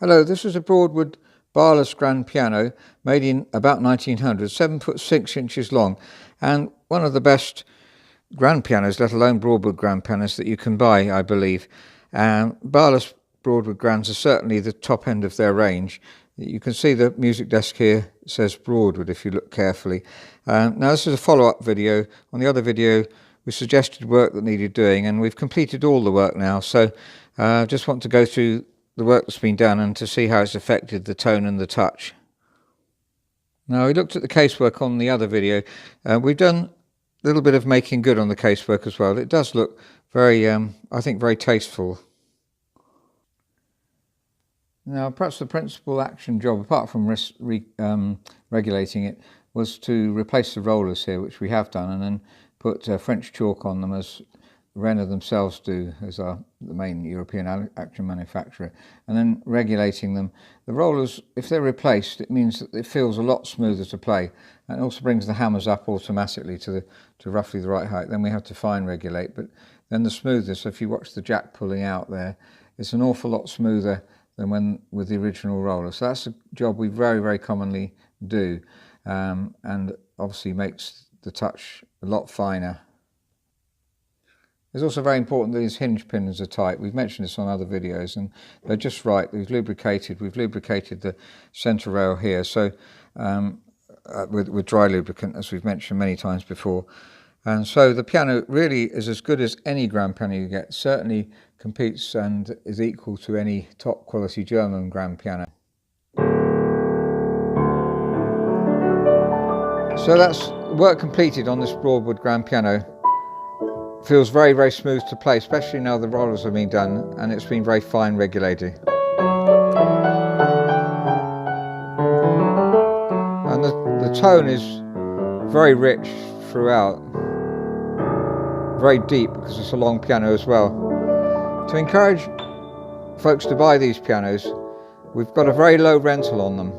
Hello, this is a Broadwood barless grand piano made in about 1900, 7 foot 6 inches long, and one of the best grand pianos, let alone Broadwood grand pianos, that you can buy, I believe. Barless Broadwood grands are certainly the top end of their range. You can see the music desk here says Broadwood if you look carefully. Now this is a follow-up video. On the other video we suggested work that needed doing, and we've completed all the work now, so I just want to go through the work that's been done and to see how it's affected the tone and the touch. Now, we looked at the casework on the other video. We've done a little bit of making good on the casework as well. It does look very, I think, very tasteful. Now, perhaps the principal action job, apart from regulating it, was to replace the rollers here, which we have done, and then put French chalk on them, as Renner themselves do, as the main European action manufacturer, and then regulating them. The rollers, if they're replaced, it means that it feels a lot smoother to play, and it also brings the hammers up automatically to roughly the right height. Then we have to fine regulate, but then the smoothness, if you watch the jack pulling out there, it's an awful lot smoother than when with the original roller. So that's a job we very, very commonly do, and obviously makes the touch a lot finer. It's also very important that these hinge pins are tight. We've mentioned this on other videos, and they're just right. We've lubricated the centre rail here, so with dry lubricant, as we've mentioned many times before. And so the piano really is as good as any grand piano you get. Certainly competes and is equal to any top quality German grand piano. So that's work completed on this Broadwood grand piano. Feels very, very smooth to play, especially now the rollers have been done and it's been very fine regulated. And the tone is very rich throughout, very deep because it's a long piano as well. To encourage folks to buy these pianos, we've got a very low rental on them.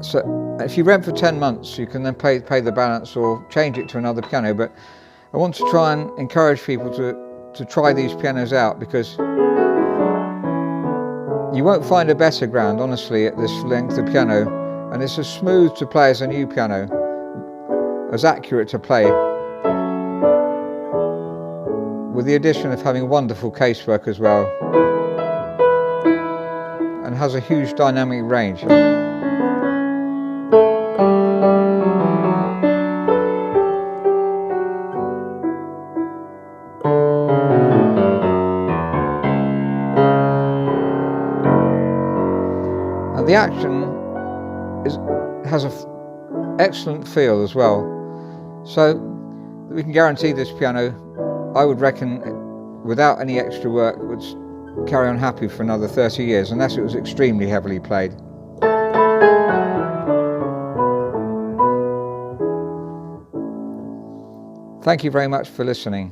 So if you rent for 10 months, you can then pay the balance or change it to another piano. But I want to try and encourage people to try these pianos out, because you won't find a better grand, honestly, at this length of piano, and it's as smooth to play as a new piano, as accurate to play, with the addition of having wonderful casework as well, and has a huge dynamic range. The action has an excellent feel as well, so we can guarantee this piano, I would reckon, without any extra work, would carry on happy for another 30 years, unless it was extremely heavily played. Thank you very much for listening.